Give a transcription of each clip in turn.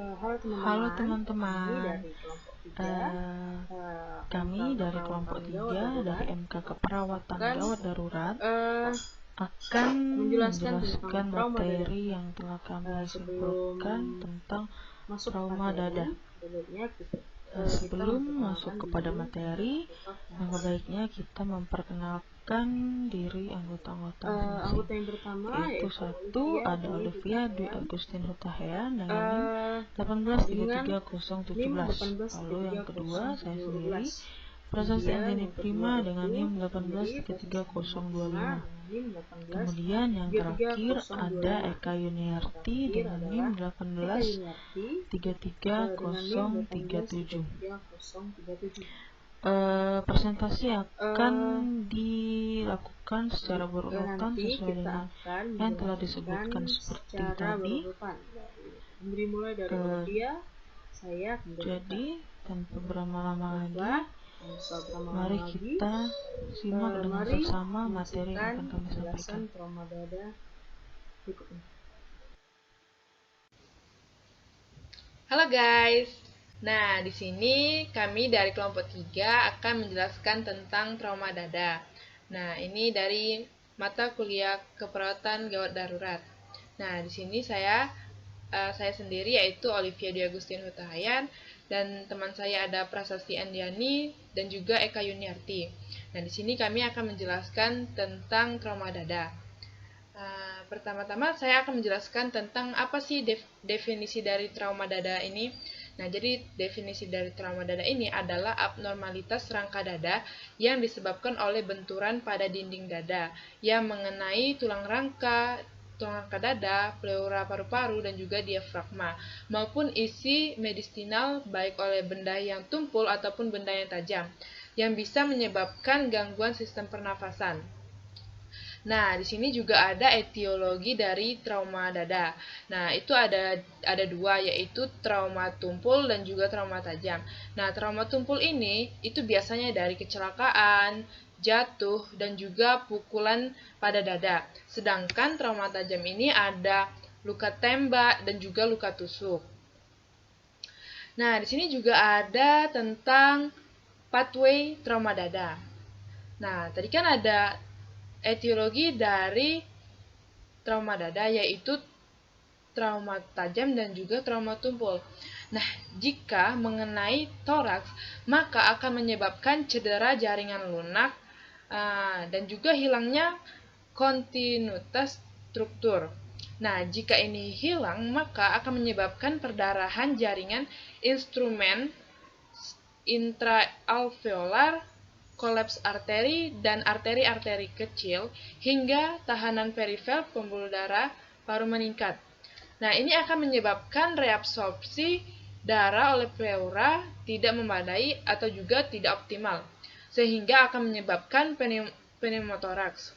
Halo teman-teman, kami dari kelompok 3 dari MK Keperawatan Gawat Darurat akan menjelaskan materi yang telah kami simpulkan tentang trauma dada. Sebelum masuk kepada materi, maka baiknya kita memperkenalkan diri anggota-anggota Anggota yang pertama yaitu satu ada Olivia Dwi Agustin Hutahean dengan NIM 1833017. Lalu yang kedua saya sendiri Prasasti Anjani Prima dengan NIM 1833025. Kemudian yang terakhir ada Eka Yuniarti dengan NIM 1833037. Presentasi akan dilakukan secara berurutan sesuai dengan yang telah disebutkan seperti tadi. Jadi tanpa berlama-lama lagi, mari kita simak dengan bersama materi yang akan kami sampaikan. Trauma dada berikut ini. Halo guys. Nah, di sini kami dari kelompok 3 akan menjelaskan tentang trauma dada. Nah, ini dari mata kuliah keperawatan gawat darurat. Nah, di sini saya sendiri yaitu Olivia Dwi Agustin Hutahayan dan teman saya ada Prasasti Andiani dan juga Eka Yuniarti. Nah, di sini kami akan menjelaskan tentang trauma dada. Pertama-tama saya akan menjelaskan tentang apa sih definisi dari trauma dada ini. Nah, jadi definisi dari trauma dada ini adalah abnormalitas rangka dada yang disebabkan oleh benturan pada dinding dada yang mengenai tulang rangka dada, pleura paru-paru, dan juga diafragma, maupun isi mediastinal baik oleh benda yang tumpul ataupun benda yang tajam, yang bisa menyebabkan gangguan sistem pernafasan. Nah, di sini juga ada etiologi dari trauma dada. Nah, itu ada dua, yaitu trauma tumpul dan juga trauma tajam. Nah, trauma tumpul ini itu biasanya dari kecelakaan, jatuh, dan juga pukulan pada dada. Sedangkan trauma tajam ini ada luka tembak dan juga luka tusuk. Nah, di sini juga ada tentang pathway trauma dada. Nah, tadi kan ada etiologi dari trauma dada, yaitu trauma tajam dan juga trauma tumpul. Nah, jika mengenai toraks, maka akan menyebabkan cedera jaringan lunak dan juga hilangnya kontinuitas struktur. Nah, jika ini hilang, maka akan menyebabkan perdarahan jaringan instrumen intraalveolar, kolaps arteri dan arteri-arteri kecil, hingga tahanan perifer pembuluh darah paru meningkat. Nah, ini akan menyebabkan reabsorpsi darah oleh pleura tidak memadai atau juga tidak optimal, sehingga akan menyebabkan pneumotoraks.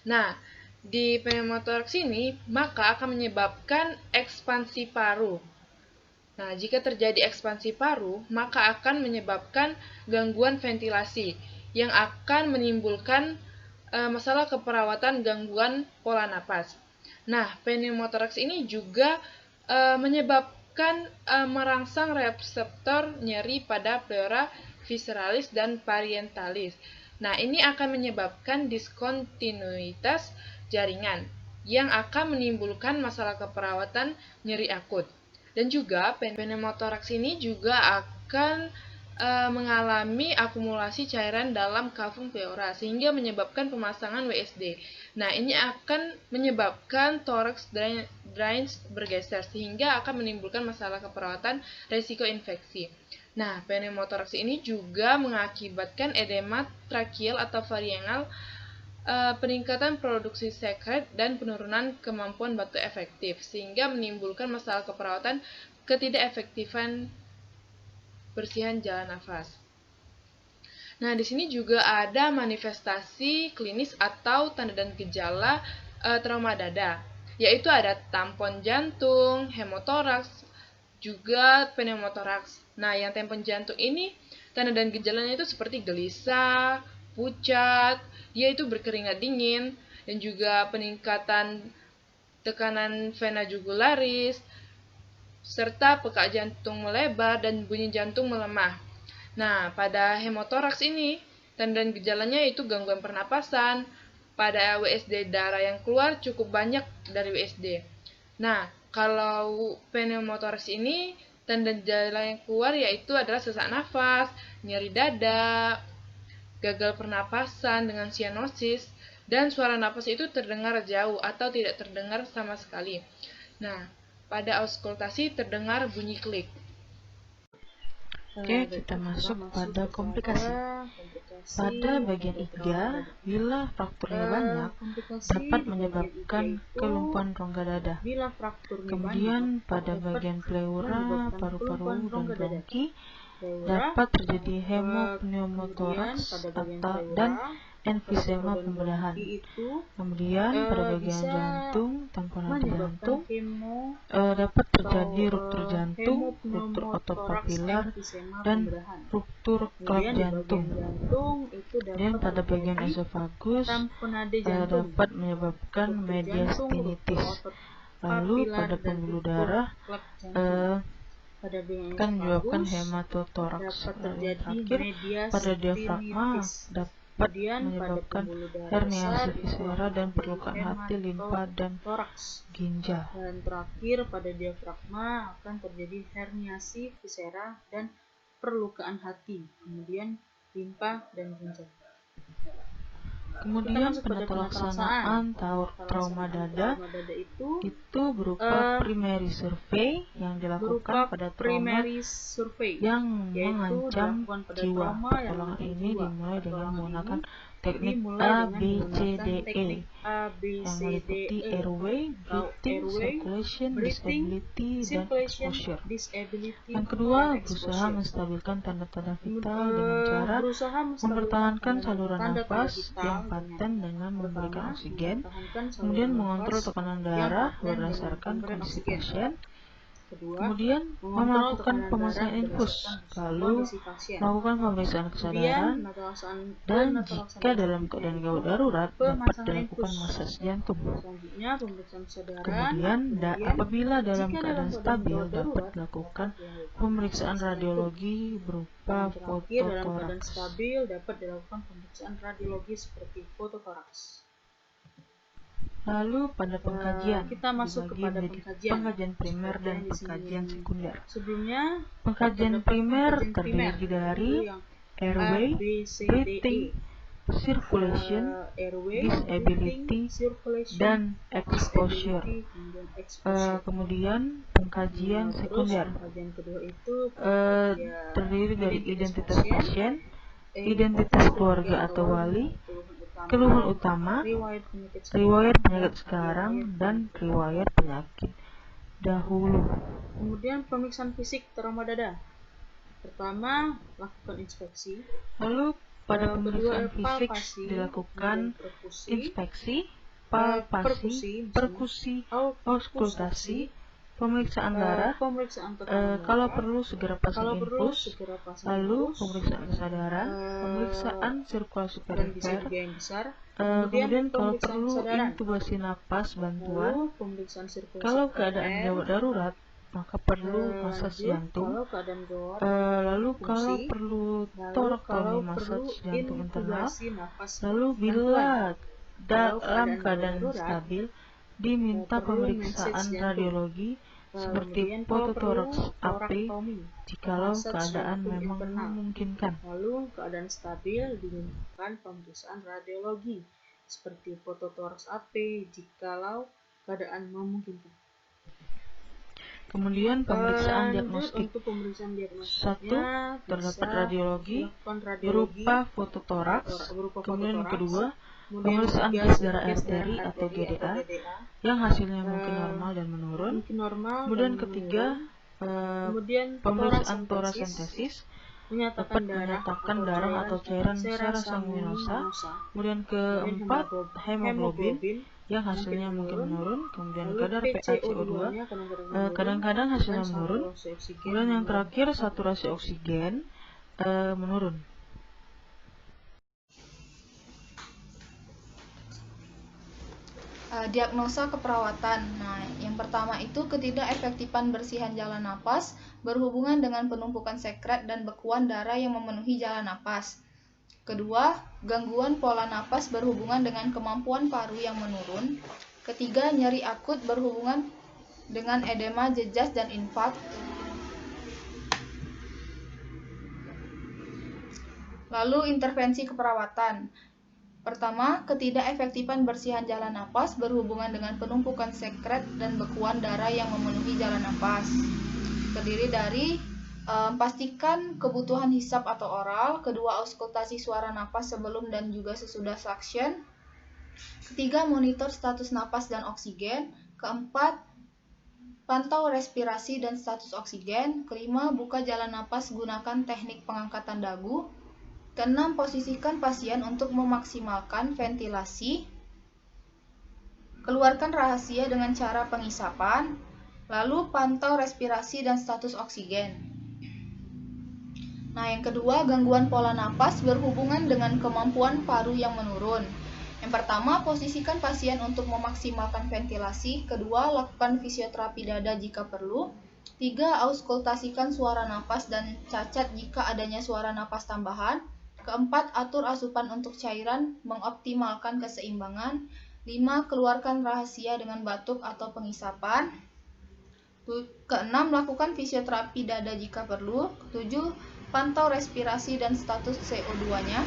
Nah, di pneumotoraks ini maka akan menyebabkan ekspansi paru. Nah, jika terjadi ekspansi paru, maka akan menyebabkan gangguan ventilasi yang akan menimbulkan masalah keperawatan gangguan pola napas. Nah, pneumotoraks ini juga menyebabkan merangsang reseptor nyeri pada pleura visceralis dan parietalis. Nah, ini akan menyebabkan diskontinuitas jaringan yang akan menimbulkan masalah keperawatan nyeri akut. Dan juga pneumotoraks ini juga akan mengalami akumulasi cairan dalam kavum pleura sehingga menyebabkan pemasangan WSD. Nah, ini akan menyebabkan thorax drains bergeser sehingga akan menimbulkan masalah keperawatan resiko infeksi. Nah, pneumotoraks ini juga mengakibatkan edema trakial atau variangal, peningkatan produksi sekret dan penurunan kemampuan batuk efektif sehingga menimbulkan masalah keperawatan ketidakefektifan bersihan jalan nafas. Nah, di sini juga ada manifestasi klinis atau tanda dan gejala trauma dada, yaitu ada tampon jantung, hemotoraks, juga pneumotoraks. Nah, yang tampon jantung ini tanda dan gejalanya itu seperti gelisah, pucat, yaitu berkeringat dingin, dan juga peningkatan tekanan vena jugularis, serta peka jantung melebar dan bunyi jantung melemah. Nah, pada hemotoraks ini, tanda dan gejalanya yaitu gangguan pernapasan. Pada WSD, darah yang keluar cukup banyak dari WSD. Nah, kalau pneumotoraks ini, tanda gejala yang keluar yaitu adalah sesak nafas, nyeri dada, gagal pernapasan dengan sianosis, dan suara napas itu terdengar jauh atau tidak terdengar sama sekali. Nah, pada auskultasi terdengar bunyi klik. Oke, kita masuk pada komplikasi. Pada bagian iga, bila frakturnya banyak, dapat menyebabkan kelumpuhan rongga dada. Kemudian pada bagian pleura, paru-paru, dan bronki, dapat terjadi hemopneumotoraks dan emfisema pembedahan. Kemudian pada bagian jantung, tamponade jantung, dapat terjadi ruptur jantung, ruptur otot papilar, dan ruptur klep jantung. Dan pada bagian esofagus dapat menyebabkan mediastinitis. Lalu pada pembuluh darah akan menyebabkan hematotoraks. Lalu terakhir pada diafragma dapat menyebabkan herniasi viscera dan perlukaan hati, limpa, dan ginjal. Dan terakhir pada diafragma akan terjadi herniasi viscera dan perlukaan hati, kemudian limpa dan ginjal. Kemudian pada pelaksanaan trauma dada itu berupa primary survey yang dilakukan pada trauma yang mengancam jiwa. Pertolongan ini dimulai dengan menggunakan teknik ABCDE yang meliputi airway, breathing, circulation, disability, dan exposure. Yang kedua, berusaha menstabilkan tanda-tanda vital dengan cara mempertahankan saluran nafas yang paten dengan memberikan oksigen, kemudian mengontrol tekanan darah berdasarkan kondisi pasien, kemudian melakukan pemasangan infus, lalu melakukan pemeriksaan kesadaran, dan jika dalam keadaan gawat darurat dapat dilakukan massage jantung. Kemudian apabila dalam keadaan stabil dapat dilakukan pemeriksaan radiologi berupa fototoraks. Lalu pada pengkajian, kita masuk kepada pengkajian primer dan pengkajian sekunder. Sebelumnya, pengkajian primer terdiri dari airway, breathing, circulation, disability, dan exposure. Kemudian pengkajian sekunder terdiri dari identitas pasien, identitas keluarga atau wali, keluhan utama, riwayat penyakit sekarang, dan riwayat penyakit dahulu. Kemudian pemeriksaan fisik trauma dada. Pertama, lakukan inspeksi. Lalu pada pemeriksaan fisik dilakukan inspeksi, palpasi, perkusi, auskultasi, pemeriksaan darah, kalau perlu segera pasang infus, lalu pemeriksaan kesadaran, pemeriksaan sirkulasi perifer, kemudian kalau perlu intubasi napas bantuan, kalau keadaan gawat darurat maka perlu massage jantung, lalu kalau perlu torakotomi massage jantung internal, lalu bila dalam keadaan stabil diminta pemeriksaan radiologi seperti fototoraks AP jikalau keadaan memang memungkinkan. Lalu keadaan stabil dimintakan pemeriksaan radiologi seperti fototoraks AP jikalau keadaan memungkinkan. Kemudian pemeriksaan diagnostik. Untuk pemeriksaan Satu, terdapat radiologi berupa fototoraks. Kemudian yang kedua, pemeriksaan gas darah arteri atau GDA yang hasilnya mungkin normal dan menurun. Kemudian ketiga, pemeriksaan torasentesis dapat menyatakan darah atau cairan secara sanguinosa. Kemudian keempat, hemoglobin yang hasilnya mungkin menurun. Kemudian kadar PaCO2 kadang-kadang hasilnya menurun. Kemudian yang terakhir, saturasi oksigen menurun. Diagnosa keperawatan. Nah, yang pertama itu ketidakefektifan bersihan jalan napas berhubungan dengan penumpukan sekret dan bekuan darah yang memenuhi jalan napas. Kedua, gangguan pola napas berhubungan dengan kemampuan paru yang menurun. Ketiga, nyeri akut berhubungan dengan edema, jejas, dan infak. Lalu intervensi keperawatan. Pertama, ketidakefektifan bersihan jalan napas berhubungan dengan penumpukan sekret dan bekuan darah yang memenuhi jalan napas. Terdiri dari pastikan kebutuhan hisap atau oral, kedua auskultasi suara napas sebelum dan juga sesudah suction, ketiga monitor status napas dan oksigen, keempat pantau respirasi dan status oksigen, kelima buka jalan napas gunakan teknik pengangkatan dagu, keenam, posisikan pasien untuk memaksimalkan ventilasi. Keluarkan rahasia dengan cara pengisapan. Lalu pantau respirasi dan status oksigen. Nah, yang kedua, gangguan pola napas berhubungan dengan kemampuan paru yang menurun. Yang pertama, posisikan pasien untuk memaksimalkan ventilasi. Kedua, lakukan fisioterapi dada jika perlu. Tiga, auskultasikan suara napas dan cacat jika adanya suara napas tambahan. Keempat, atur asupan untuk cairan, mengoptimalkan keseimbangan. 5. Keluarkan rahasia dengan batuk atau pengisapan. Keenam, lakukan fisioterapi dada jika perlu. 7. Pantau respirasi dan status CO2-nya.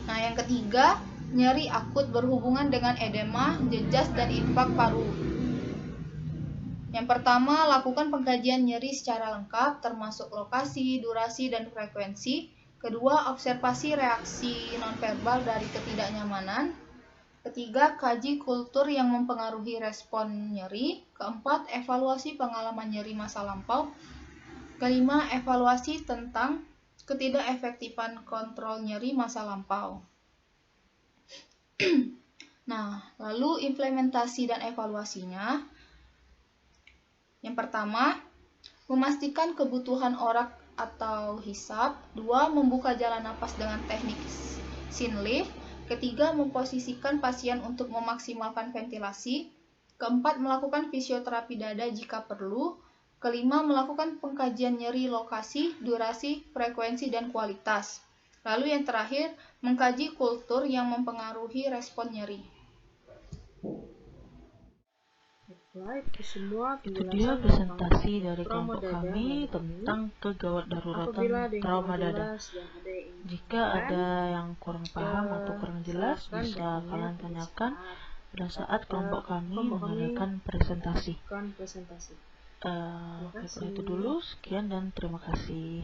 Nah, yang ketiga, nyeri akut berhubungan dengan edema, jejas, dan infak paru. Yang pertama, lakukan pengkajian nyeri secara lengkap, termasuk lokasi, durasi, dan frekuensi. Kedua, observasi reaksi nonverbal dari ketidaknyamanan. Ketiga, kaji kultur yang mempengaruhi respon nyeri. Keempat, evaluasi pengalaman nyeri masa lampau. Kelima, evaluasi tentang ketidakefektifan kontrol nyeri masa lampau. Nah, lalu implementasi dan evaluasinya. Yang pertama, memastikan kebutuhan orak atau hisap. 2. Membuka jalan napas dengan teknik SINLIF. Ketiga, memposisikan pasien untuk memaksimalkan ventilasi. Keempat, melakukan fisioterapi dada jika perlu. Kelima, melakukan pengkajian nyeri lokasi, durasi, frekuensi, dan kualitas. Lalu yang terakhir, mengkaji kultur yang mempengaruhi respon nyeri. Itu dia presentasi dari kelompok kami tentang kegawat daruratan trauma dada. Jika ada yang kurang paham atau kurang jelas, bisa kalian tanyakan pada saat kelompok kami mengadakan presentasi. Itu dulu, sekian dan terima kasih.